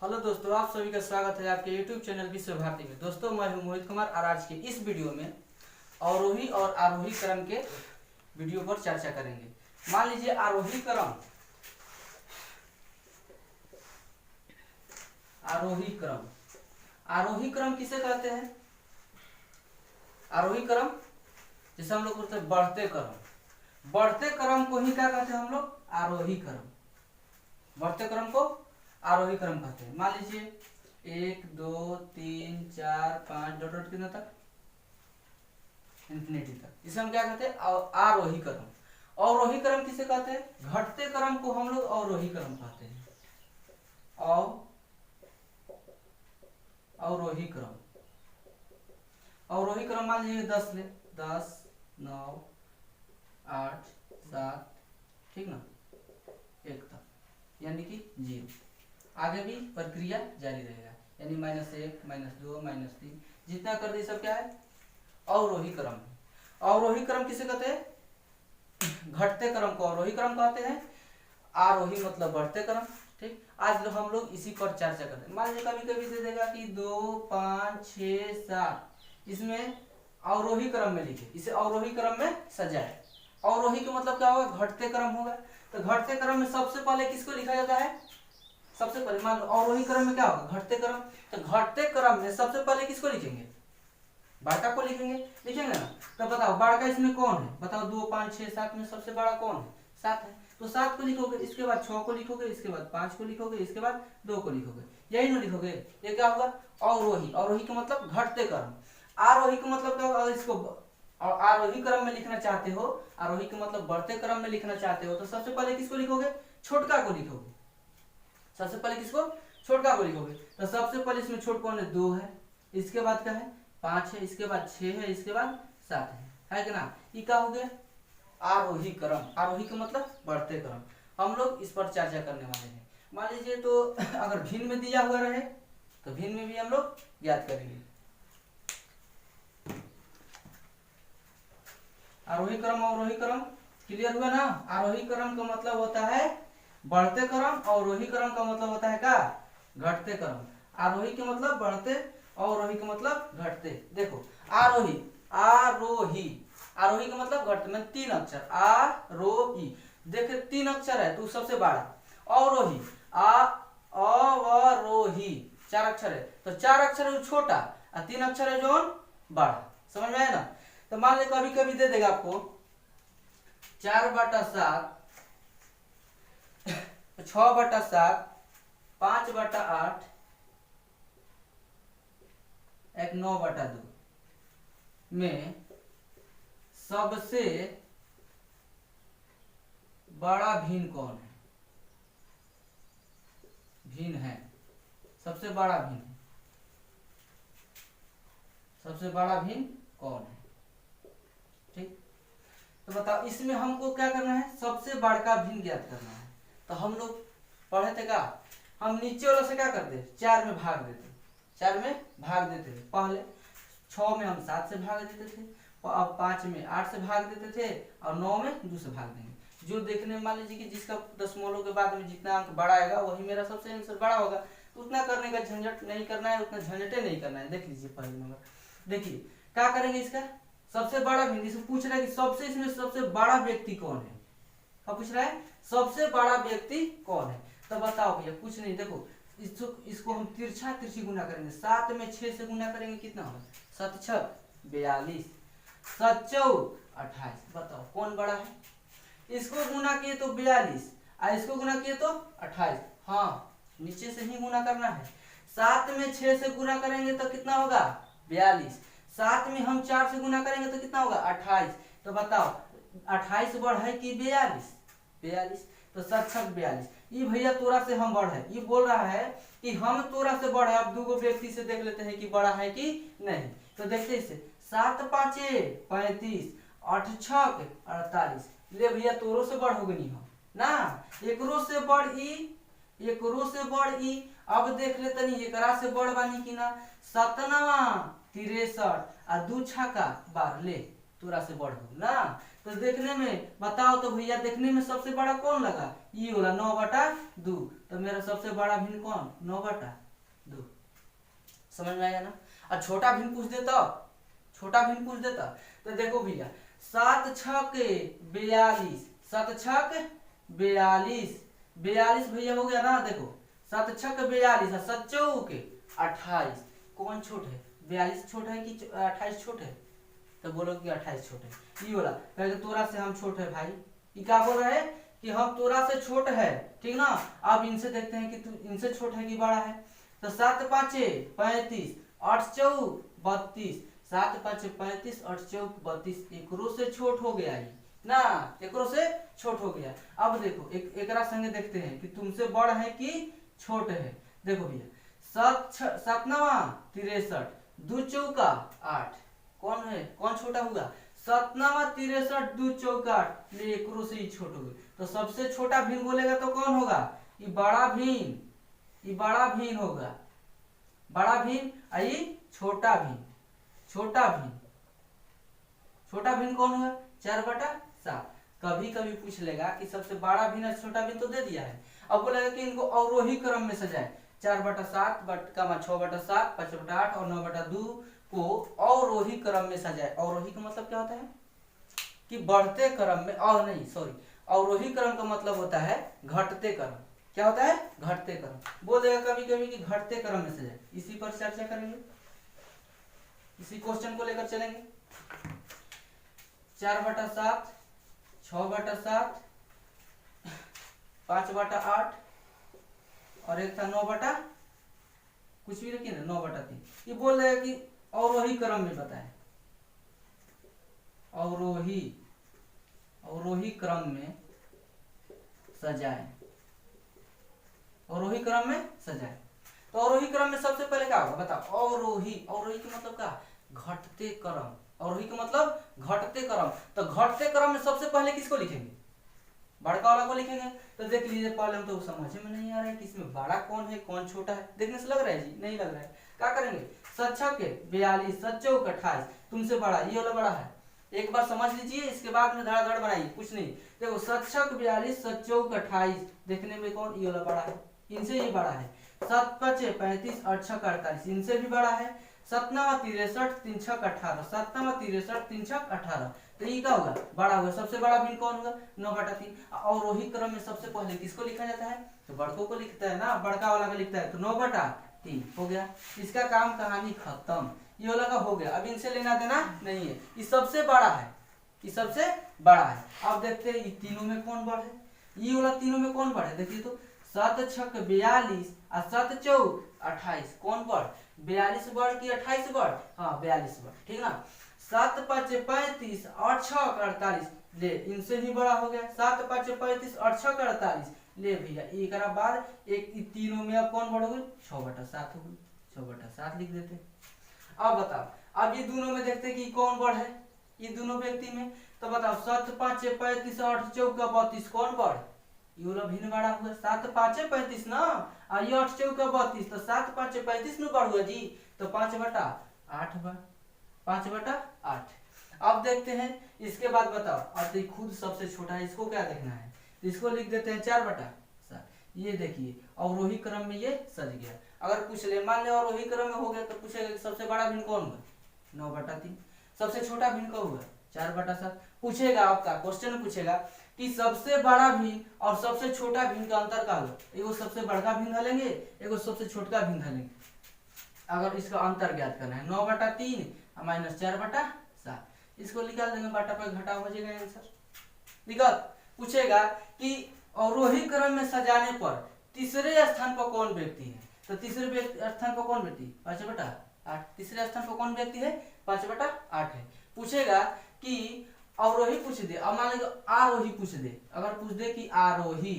Hello दोस्तों, आप सभी का स्वागत है आपके YouTube चैनल विश्व भारती में। दोस्तों, मैं हूं मोहित कुमार और आज के इस वीडियो में अवरोही और आरोही क्रम के वीडियो पर चर्चा करेंगे। मान लीजिए आरोही क्रम आरोही क्रम किसे कहते हैं? आरोही क्रम जैसे हम लोग बोलते हैं बढ़ते क्रम को ही क्या कहते हैं हम लोग? आरोही क्रम। बढ़ते क्रम को आरोही क्रम कहते हैं। मान लीजिए 1 2 3 4 5 डॉट डॉट कितना तक, इंफिनिटी तक। इसे हम क्या कहते हैं? आरोही क्रम। अवरोही क्रम किसे कहते हैं? घटते क्रम को हम लोग अवरोही क्रम कहते हैं। अवरोही क्रम मान लीजिए 10 ले, 10 9 8 7, ठीक ना, 1 तक, यानी कि 0। आगे भी प्रक्रिया जारी रहेगा, यानी -1 -2 -3 जितना कर दे सब क्या है? अवरोही क्रम। अवरोही क्रम किसे कहते हैं? घटते क्रम को अवरोही क्रम कहते हैं। आरोही मतलब बढ़ते क्रम। ठीक, आज हम लोग इसी पर चर्चा करते हैं। मान लीजिए कभी कभी दे देगा कि 2 5 6 7, इसमें अवरोही क्रम में लिखे, इसे अवरोही क्रम में सजाए। अवरोही का मतलब क्या होगा? घटते क्रम होगा। तो घटते क्रम में सबसे पहले किसको लिखा जाता है? सबसे पहले मान लो अवरोही क्रम में क्या होगा? घटते क्रम। तो घटते क्रम में सबसे पहले किसको लिखेंगे? बड़का को लिखेंगे ना। तो बताओ बड़का इसमें कौन है? बताओ 2 5 6 7 में सबसे बड़ा कौन है? 7 है। तो 7 को लिखोगे, इसके बाद 6 को लिखोगे, इसके बाद 5 को लिखोगे, इसके बाद 2 को लिखोगे, यही ना लिखोगे। ये क्या होगा? अवरोही। अवरोही का मतलब घटते क्रम। आरोही का मतलब क्या होगा? इसको आरोही क्रम में लिखना चाहते हो, आरोही का मतलब बढ़ते क्रम में लिखना चाहते हो, तो सबसे पहले किसको लिखोगे? छोटका को लिखोगे। सबसे पहले किसको? छोटका को लिखोगे। तो सबसे पहले इसमें छोट कौन है? 2 है। इसके बाद क्या है? 5 है। इसके बाद 6 है। इसके बाद 7 है कि ना? ये क्या हो गया? आरोही क्रम। आरोही का मतलब बढ़ते क्रम। हम लोग इस पर चर्चा करने वाले हैं। मान लीजिए तो अगर भिन्न में दिया हुआ रहे तो भिन्न में भी हम लोग ज्ञात करेंगे। आरोही क्रम अवरोही क्रम क्लियर हुआ ना? आरोही क्रम का मतलब होता है बढ़ते क्रम, अवरोही क्रम का मतलब होता है क्या? घटते क्रम। आरोही के मतलब बढ़ते, अवरोही का मतलब घटते। देखो आरोही आरोही का मतलब घटते में 3 अक्षर आरोही। देखे 3 अक्षर है तो सबसे बड़ा। अवरोही अवरोही 4 अक्षर है तो 4 अक्षर है जो छोटा और 3 अक्षर है जो बड़ा। समझ में आया ना? तो मान लीजिए कभी कभी दे देगा आपको 4/7, 6/7, 5/8, 9/2 में सबसे बड़ा भिन्न कौन है? भिन्न है, सबसे बड़ा भिन्न है। सबसे बड़ा भिन्न कौन है? ठीक, तो बताओ इसमें हमको क्या करना है? सबसे बड़का भिन्न ज्ञात करना है। तो हम लोग पढ़े थे क्या? हम नीचे वाला से क्या करते? 4 में भाग देते। 4 में भाग देते थे पहले। 6 में हम 7 से भाग देते थे, अब 5 में 8 से भाग देते थे और 9 में 2 से भाग देंगे। जो देखने में मान लीजिए कि जिसका दशमलव के बाद में जितना अंक बड़ा आएगा वही मेरा सबसे आंसर बड़ा होगा। तो उतना करने का झंझट नहीं करना है, उतना झंझटे नहीं करना है। देख लीजिए पहले नंबर, देखिए क्या करेंगे? इसका सबसे बड़ा भिन्न, इसमें पूछ रहा है कि सबसे इसमें सबसे बड़ा व्यक्ति कौन है। क्या पूछ रहा है? सबसे बड़ा व्यक्ति कौन है? तो बताओ भैया, कुछ नहीं। देखो इसको हम तिरछी गुना करेंगे। 7 में 6 से गुना करेंगे, कितना होगा? 7 6 42, 7 4 28। बताओ कौन बड़ा है? इसको गुना किए तो 42 और इसको गुना किए तो 28। हाँ, नीचे से ही गुना करना है। 7 में 6 से गुना करेंगे तो कितना होगा? 42। 7 में हम 4 से गुना करेंगे तो कितना होगा? 28। तो बताओ 28 बढ़ है कि 42? 42। तो 7 6 42। ये भैया तोरा से हम बढ़ है। ये बोल रहा है कि हम तोरा से बढ़ है। अब 2 व्यक्ति से देख लेते हैं कि बड़ा है कि नहीं। तो देखते इसे 7 5 35, 8 6 48। ले भैया तोरो से बढ़ हो गई हम ना, एकरो से बढ़ ई, एकरो से बढ़ ई। अब देख ले तनी एकरा से बढ़ बानी कि ना। 7 9 63 और 2 6 12 ले तोरा से बढ़ दू ना। तो देखने में बताओ तो भैया, देखने में सबसे बड़ा कौन लगा? ये वाला 9/2। तो मेरा सबसे बड़ा भिन्न कौन? 9/2। समझ में आया ना? और छोटा भिन्न पूछ देता, छोटा भिन्न पूछ देता तो देखो भैया, 7 छक 42, 7 छक 42, 42 भैया हो गया ना। देखो 7 छक 42 और 7 चौक 28, कौन छोट है? 42 छोट है कि 28 छोट है? तो बोलो कि 28 छोट है। ये बोला कहे तोरा से हम छोट है भाई। ये क्या बोल रहा है कि हम तोरा से छोट है, ठीक ना। अब इनसे देखते हैं कि तू इनसे छोट है कि बड़ा है। तो 7 5 35, 8 चौक 32, 7 5 35, 8 चौक 32, एकरो से छोट हो गया ही ना, एकरो से छोट हो गया। अब देखो एकरा संगे देखते हैं कि तुमसे बड़ है कि छोट है। देखो भैया 7 9 63, 2 चौका 8, कौन है? कौन छोटा होगा? 7 9 63, 2 चौका 8, ले एकरो से ही छोट हो गए। तो सबसे छोटा भिन्न बोलेगा तो कौन होगा? ये बड़ा भिन्न, ये बड़ा भिन्न होगा, बड़ा भिन्न। आई छोटा भिन्न, छोटा भिन्न, छोटा भिन्न कौन होगा? 4/7। कभी कभी पूछ लेगा कि सबसे बड़ा भिन्न और छोटा भिन्न तो दे दिया है, अब बोलेगा कि इनको अवरोही क्रम में सजाए। 4/7 6/7 5/8 और 9/2 को अवरोही क्रम में सजाए। अवरोही का मतलब क्या होता है? कि बढ़ते क्रम में, और नहीं सॉरी, अवरोही क्रम का मतलब होता है घटते क्रम। क्या होता है? घटते क्रम। बोल देगा कभी कभी कि घटते क्रम में सजाए। इसी पर चर्चा करेंगे, इसी क्वेश्चन को लेकर चलेंगे। 4/7 6/7 5/8 और एक था 9 कुछ भी रखिए ना 9/3। ये बोल रहे हैं कि अवरोही क्रम में बताए, अवरोही, अवरोही क्रम में सजाए, अवरोही क्रम में सजाए। तो अवरोही क्रम में सबसे पहले क्या होगा बताओ? अवरोही, अवरोही का मतलब क्या? घटते क्रम। अवरोही का मतलब घटते क्रम। तो घटते क्रम में सबसे पहले किसको लिखेंगे? बड़का वाला को लिखेंगे। तो देख लीजिए पहले हम तो समझ में नहीं आ रहा है कि इसमें बड़ा कौन है कौन छोटा है। देखने से लग रहा है जी? नहीं लग रहा है। क्या करेंगे? 7 छक 42, 7 चौक 28, तुमसे बड़ा ये वाला बड़ा है। एक बार समझ लीजिए, इसके बाद में धड़ाधड़ बनाइए, कुछ नहीं। देखो 7 छक 42, 7 चौक 28, देखने में कौन? ये वाला बड़ा है, इनसे ये बड़ा है। 7 5 35, 8 6 48, इनसे भी बड़ा है। 7 9 63, 3 6 18, 7 9 63, 3 6 18। तो ये क्या होगा? बड़ा होगा। सबसे बड़ा भिन्न कौन होगा? 9/3। और वही क्रम में सबसे पहले किसको लिखा जाता है? तो बड़कों को लिखता है ना, बड़का वाला का लिखता है। तो 9/3 हो गया। इसका काम कहानी खत्म। ये वाला का हो गया। अब इनसे लेना देना नहीं है। ये सबसे बड़ा है, ये सबसे बड़ा है। अब देखते हैं ये तीनों में कौन बड़ा है। ये वाला तीनों में कौन बड़ा है? देखिए तो 7 छक 42 और 7 चौक 28, कौन बड़? 42 बड़ कि 28 बड़? हाँ 42 बड़, ठीक ना। 7 5 35, 8 6 48, ले इनसे भी बड़ा हो गया। 7 5 35, 8 6 48, ले भैया एक बाद एक तीनों में अब कौन बड़ हो गई? 6/7 हो गई। 6/7 लिख देते। अब बताओ, अब ये दोनों में देखते कि कौन बड़ है, ये दोनों व्यक्ति में। तो बताओ 7 5 35, 8 चौक 32, कौन बड़? ये वाला भिन्न बड़ा हुआ। 7 5 35 ना, और ये 8 चौक 32, तो 7 5 35 में बड़ हुआ जी। तो 5/8 बड़, 5/8। अब देखते हैं इसके बाद बताओ। अब तो खुद सबसे छोटा है, इसको क्या देखना है? तो इसको लिख देते हैं 4/7। ये देखिए अवरोही क्रम में ये सज गया। अगर पूछ ले, मान ले अवरोही क्रम में हो गया, तो पूछेगा कि सबसे बड़ा भिन्न कौन होगा? 9/3। सबसे छोटा भिन्न कौन होगा? 4/7। पूछेगा, आपका क्वेश्चन पूछेगा कि सबसे बड़ा भिन्न और सबसे छोटा भिन्न का अंतर का लो। एगो सबसे बड़का भिन्न लेंगे, एगो सबसे छोटका भिन्न लेंगे। अगर इसका अंतर ज्ञात करना है 9/3 माइनस 4/7, इसको निकाल देंगे, बाटा पर घटा हो जाएगा आंसर। दिक्कत पूछेगा कि अवरोही क्रम में सजाने पर तीसरे स्थान पर कौन व्यक्ति है? तो तीसरे स्थान पर कौन व्यक्ति? 5/8। तीसरे स्थान पर कौन व्यक्ति है? 5/8 है। पूछेगा कि अवरोही पूछ दे, अब मान लीजिए आरोही पूछ दे। अगर पूछ दे कि आरोही,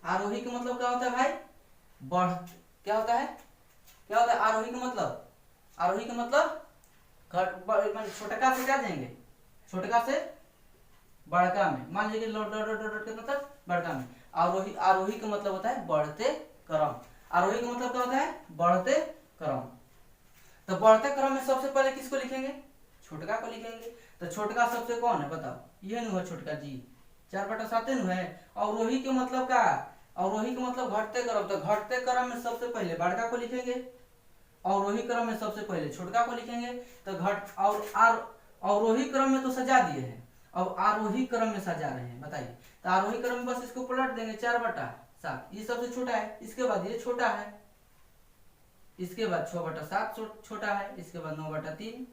आरोही का मतलब क्या होता है भाई? बढ़। क्या होता है? क्या होता है आरोही का मतलब? आरोही का मतलब छोटका से क्या जाएंगे? छोटका से बड़का में। मान लीजिए डॉट डॉट डॉट डॉट के मतलब बड़का में। आरोही, आरोही का मतलब होता है बढ़ते क्रम। आरोही का मतलब क्या होता है? बढ़ते क्रम। तो बढ़ते क्रम में सबसे पहले किसको लिखेंगे? छोटका को लिखेंगे। तो छोटका सबसे कौन है बताओ, ये न हुआ छोटका जी, 4/7 न है। अवरोही के मतलब का, अवरोही का मतलब घटते क्रम, तो घटते क्रम में सबसे पहले बड़का को लिखेंगे, अवरोही क्रम में सबसे पहले छोटका को लिखेंगे। तो घट और अवरोही क्रम में तो सजा दिए हैं, अब आरोही क्रम में सजा रहे हैं, बताइए। तो आरोही क्रम में बस इसको पलट देंगे, 4/7, ये सबसे छोटा है, इसके बाद ये छोटा है, इसके बाद 6/7 छोटा है, इसके बाद 9/3,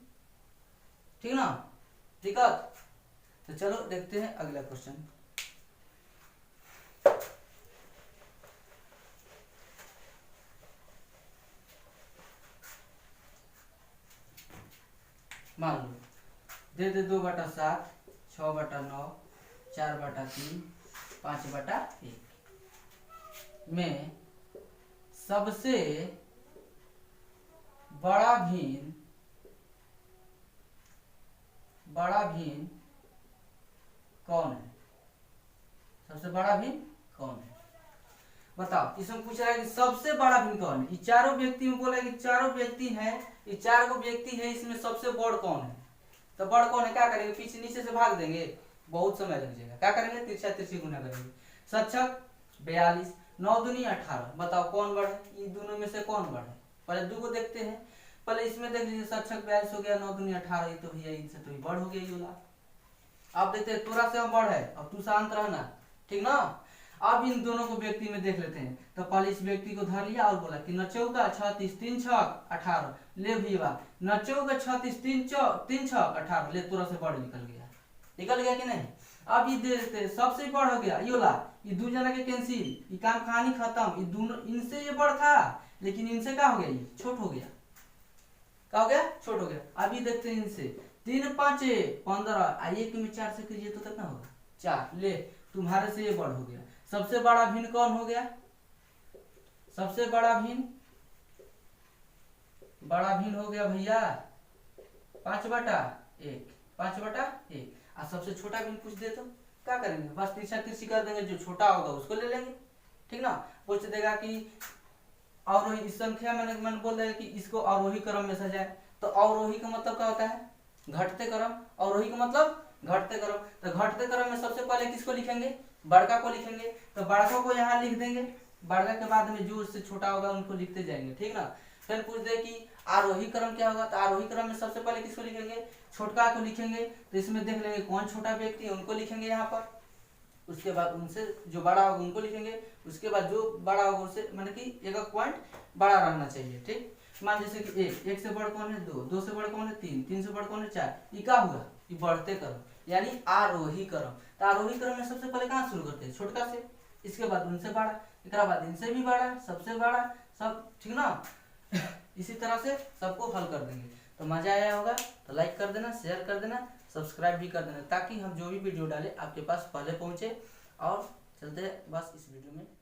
ठीक ना, दिक्कत। तो चलो देखते हैं अगला क्वेश्चन। मान लो दे 2/7, 6/9, 4/3, 5/1 में सबसे बड़ा भिन्न कौन है, सबसे बड़ा भिन्न कौन है, बताओ। इसमें पूछ रहा है कि सबसे बड़ा भिन्न कौन है। ये चारों व्यक्ति में बोला है कि चारों व्यक्ति हैं, ये 4 गो व्यक्ति है, इसमें सबसे बड़ कौन है। तो बड़ कौन है, क्या करेंगे, पीछे नीचे से भाग देंगे, बहुत समय लग जाएगा। क्या करेंगे, तिरछा तिरछी गुना करेंगे। सच्छक 42, 9 दूनी 18, बताओ कौन बड़ है, इन दोनों में से कौन बड़ है। पहले 2 को देखते हैं, पहले इसमें देख लीजिए, सच्छक 42 हो गया, 9 दूनी 18, ये तो भैया इनसे तो बड़ हो गया ये वाला। अब देखते हैं, तोरा से हम बड़ है, अब तू शांत रहना, ठीक ना। अब इन दोनों को व्यक्ति में देख लेते हैं। तो पहले इस व्यक्ति को धर लिया और बोला कि 9 चौका 36, 3 छक 18, ले भैया 9 चौका 36, 3 छक 18, ले तोरा से बड़ निकल गया कि नहीं। अब ये दे देते, सबसे बड़ हो गया ये वाला, ये 2 जना के कैंसिल, ये काम कहानी खत्म। ये दोनों इनसे ये बड़ था, लेकिन इनसे क्या हो गया, ये छोट हो गया, क्या हो गया, छोट हो गया। अभी देखते हैं इनसे, 3 5 15, 1 में 4 से कीजिए तो कितना होगा, 4, ले तुम्हारे से ये बड़ हो गया। सबसे बड़ा भिन्न कौन हो गया, सबसे बड़ा भिन्न हो गया भैया 5/1, 5/1। और सबसे छोटा भिन्न पूछ दे तो क्या करेंगे, बस तिरछा तिरछी कर देंगे, जो छोटा होगा उसको ले लेंगे, ठीक ना। पूछ देगा कि अवरोही, इस संख्या मैंने बोल देगा कि इसको अवरोही क्रम में सजाए। तो अवरोही का मतलब क्या होता है, घटते क्रम। अवरोही का मतलब घटते क्रम। तो घटते क्रम में सबसे पहले किसको लिखेंगे, बड़का को लिखेंगे। तो बड़का को यहाँ लिख देंगे, बड़का के बाद में जो उससे छोटा होगा उनको लिखते जाएंगे, ठीक ना। फिर पूछ दे कि आरोही क्रम क्या होगा, तो आरोही क्रम में सबसे पहले किसको लिखेंगे, छोटका को लिखेंगे। तो इसमें देख लेंगे कौन छोटा व्यक्ति है, उनको लिखेंगे यहाँ पर। उसके बाद उनसे जो बड़ा होगा उनको लिखेंगे। उसके बाद जो बड़ा होगा उससे, मतलब कि एक पॉइंट बड़ा रहना चाहिए, ठीक। मान जैसे कि 1 से बड़ा कौन है, 2 से बड़ा कौन है, 3 से बड़ा कौन है, 4। ये क्या हुआ, ये बढ़ते क्रम, यानी आरोही क्रम। तो आरोही क्रम में सबसे पहले कहाँ शुरू करते हैं, छोटका से, इसके बाद उनसे बड़ा, एक बाद इनसे भी बड़ा, सबसे बड़ा, सब, ठीक ना। इसी तरह से सबको हल कर देंगे। तो मजा आया होगा तो लाइक कर देना, शेयर कर देना, सब्सक्राइब भी कर देना, ताकि हम जो भी वीडियो डालें आपके पास पहले पहुंचे। और चलते बस इस वीडियो में।